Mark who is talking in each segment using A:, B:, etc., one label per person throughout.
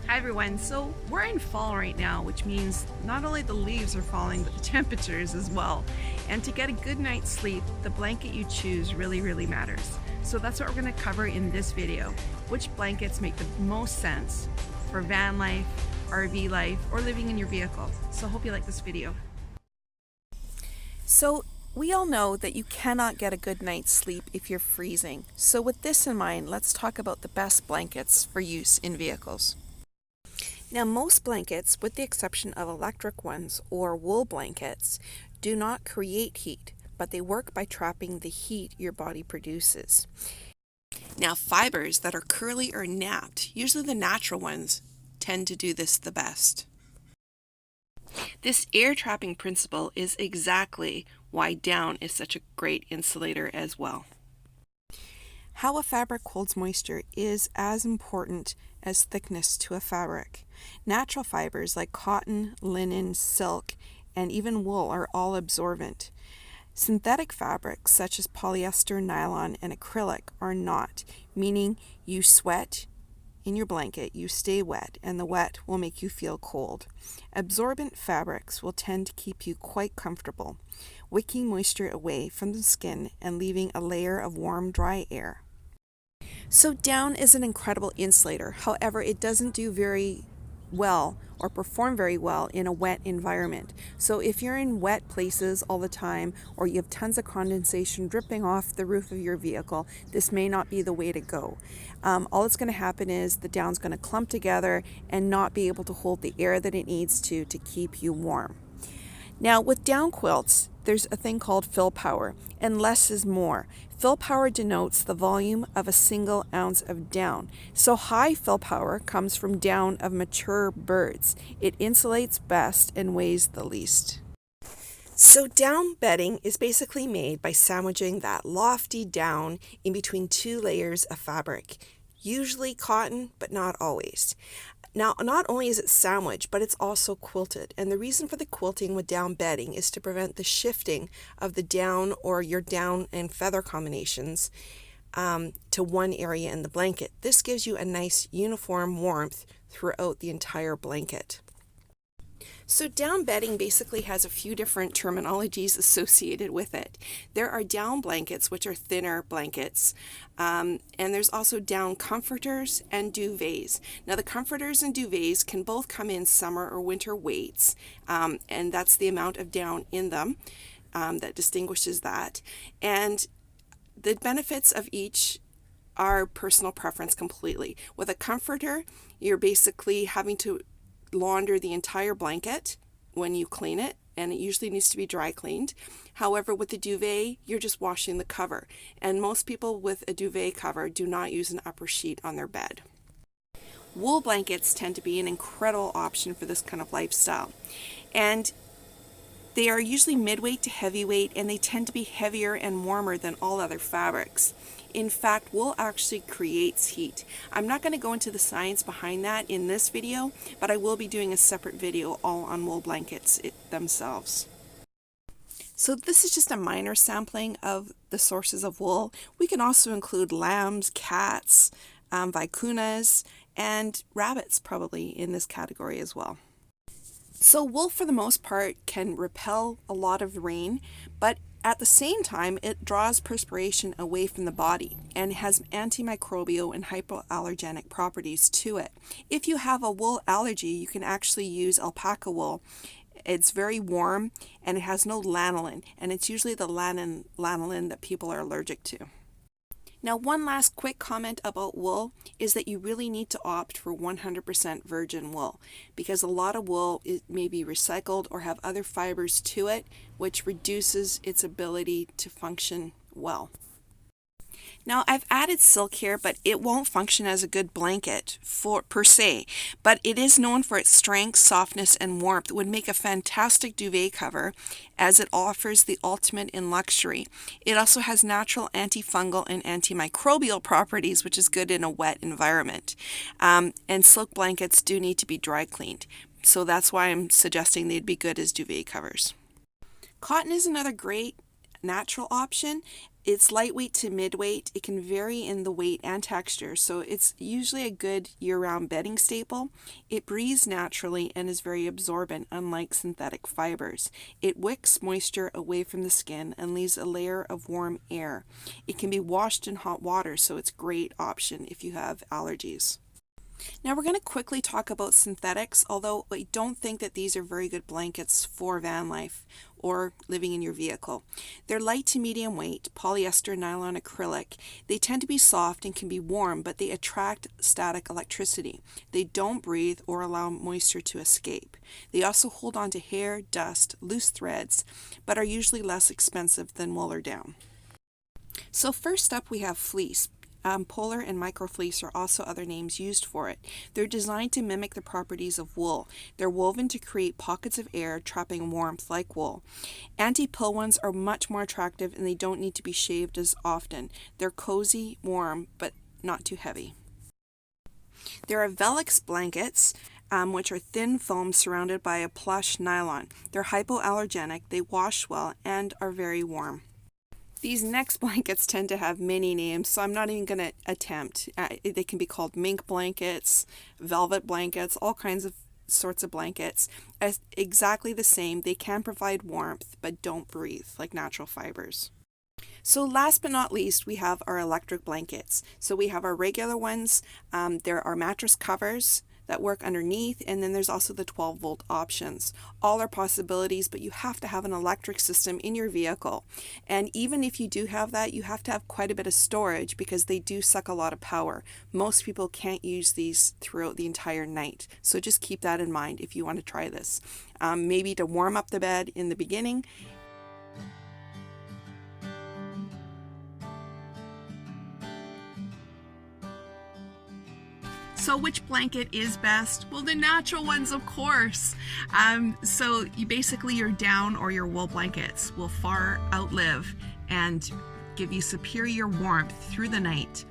A: Hi everyone, so we're in fall right now, which means not only the leaves are falling, but the temperatures as well. And to get a good night's sleep, the blanket you choose really matters. So that's what we're going to cover in this video. Which blankets make the most sense for van life, RV life, or living in your vehicle. So hope you like this video.
B: So we all know that you cannot get a good night's sleep if you're freezing. So with this in mind, let's talk about the best blankets for use in vehicles. Now, most blankets, with the exception of electric ones or wool blankets, do not create heat, but they work by trapping the heat your body produces. Now, fibers that are curly or napped, usually the natural ones, tend to do this the best. This air trapping principle is exactly why down is such a great insulator as well. How a fabric holds moisture is as important as thickness to a fabric. Natural fibers like cotton, linen, silk, and even wool are all absorbent. Synthetic fabrics such as polyester, nylon, and acrylic are not, meaning you sweat in your blanket, you stay wet, and the wet will make you feel cold. Absorbent fabrics will tend to keep you quite comfortable, wicking moisture away from the skin and leaving a layer of warm, dry air. So down is an incredible insulator. However, it doesn't do very well or perform very well in a wet environment. So if you're in wet places all the time, or you have tons of condensation dripping off the roof of your vehicle, this may not be the way to go. All that's going to happen is the down's going to clump together and not be able to hold the air that it needs to keep you warm. Now, with down quilts, there's a thing called fill power, and less is more. Fill power denotes the volume of a single ounce of down. So high fill power comes from down of mature birds. It insulates best and weighs the least. So down bedding is basically made by sandwiching that lofty down in between two layers of fabric, usually cotton, but not always. Now, not only is it sandwiched, but it's also quilted. And the reason for the quilting with down bedding is to prevent the shifting of the down or your down and feather combinations to one area in the blanket. This gives you a nice uniform warmth throughout the entire blanket. So down bedding basically has a few different terminologies associated with it. There are down blankets, which are thinner blankets, and there's also down comforters and duvets. Now the comforters and duvets can both come in summer or winter weights, and that's the amount of down in them that distinguishes that. And the benefits of each are personal preference completely. With a comforter, you're basically having to launder the entire blanket when you clean it, and it usually needs to be dry cleaned. However, with the duvet, you're just washing the cover, and most people with a duvet cover do not use an upper sheet on their bed. Wool blankets tend to be an incredible option for this kind of lifestyle, and they are usually midweight to heavyweight, and they tend to be heavier and warmer than all other fabrics. In fact, wool actually creates heat. I'm not going to go into the science behind that in this video, but I will be doing a separate video all on wool blankets themselves. So this is just a minor sampling of the sources of wool. We can also include lambs, cats, vicunas, and rabbits probably in this category as well. So wool for the most part can repel a lot of rain, but at the same time, it draws perspiration away from the body and has antimicrobial and hypoallergenic properties to it. If you have a wool allergy, you can actually use alpaca wool. It's very warm and it has no lanolin, and it's usually the lanolin that people are allergic to. Now, one last quick comment about wool is that you really need to opt for 100% virgin wool, because a lot of wool may be recycled or have other fibers to it, which reduces its ability to function well. Now, I've added silk here, but it won't function as a good blanket per se, but it is known for its strength, softness, and warmth. Would make a fantastic duvet cover, as it offers the ultimate in luxury. It also has natural antifungal and antimicrobial properties, which is good in a wet environment. And silk blankets do need to be dry cleaned, so that's why I'm suggesting they'd be good as duvet covers. Cotton is another great natural option, It's lightweight to midweight. It can vary in the weight and texture, so it's usually a good year-round bedding staple. It breathes naturally and is very absorbent, unlike synthetic fibers. It wicks moisture away from the skin and leaves a layer of warm air. It can be washed in hot water, so it's a great option if you have allergies. Now we're going to quickly talk about synthetics, although I don't think that these are very good blankets for van life or living in your vehicle. They're light to medium weight, polyester, nylon, acrylic. They tend to be soft and can be warm, but they attract static electricity. They don't breathe or allow moisture to escape. They also hold on to hair, dust, loose threads, but are usually less expensive than wool or down. So first up we have fleece. Polar and microfleece are also other names used for it. They're designed to mimic the properties of wool. They're woven to create pockets of air, trapping warmth like wool. Anti-pill ones are much more attractive and they don't need to be shaved as often. They're cozy, warm, but not too heavy. There are Velux blankets, which are thin foam surrounded by a plush nylon. They're hypoallergenic, they wash well, and are very warm. These next blankets tend to have many names, so I'm not even going to attempt. They can be called mink blankets, velvet blankets, all kinds of sorts of blankets. Exactly the same. They can provide warmth, but don't breathe like natural fibers. So last but not least, we have our electric blankets. So we have our regular ones. There are mattress covers that work underneath, and then there's also the 12-volt options. All are possibilities, but you have to have an electric system in your vehicle. And even if you do have that, you have to have quite a bit of storage because they do suck a lot of power. Most people can't use these throughout the entire night. So just keep that in mind if you want to try this. Maybe to warm up the bed in the beginning.
A: So which blanket is best? Well, the natural ones, of course. So your down or your wool blankets will far outlive and give you superior warmth through the night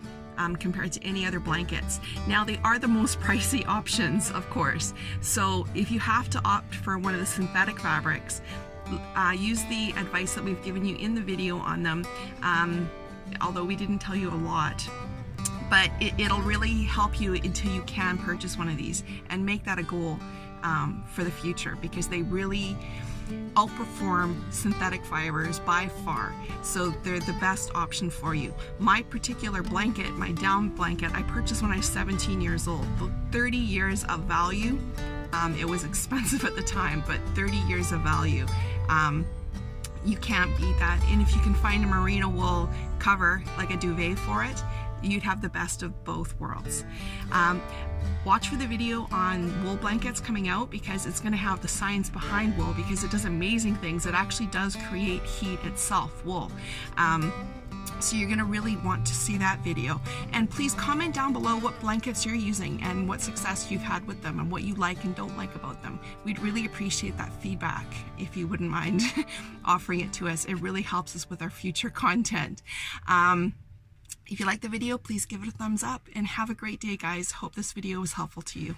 A: compared to any other blankets. Now, they are the most pricey options, of course. So if you have to opt for one of the synthetic fabrics, use the advice that we've given you in the video on them, although we didn't tell you a lot. But it'll really help you until you can purchase one of these and make that a goal for the future, because they really outperform synthetic fibers by far. So they're the best option for you. My particular blanket, my down blanket, I purchased when I was 17 years old. The 30 years of value, it was expensive at the time, but 30 years of value. You can't beat that. And if you can find a merino wool cover, like a duvet for it, you'd have the best of both worlds. Watch for the video on wool blankets coming out, because it's going to have the science behind wool, because it does amazing things. It actually does create heat itself, wool. So you're going to really want to see that video. And please comment down below what blankets you're using and what success you've had with them and what you like and don't like about them. We'd really appreciate that feedback if you wouldn't mind offering it to us. It really helps us with our future content. If you like the video, please give it a thumbs up and have a great day, guys. Hope this video was helpful to you.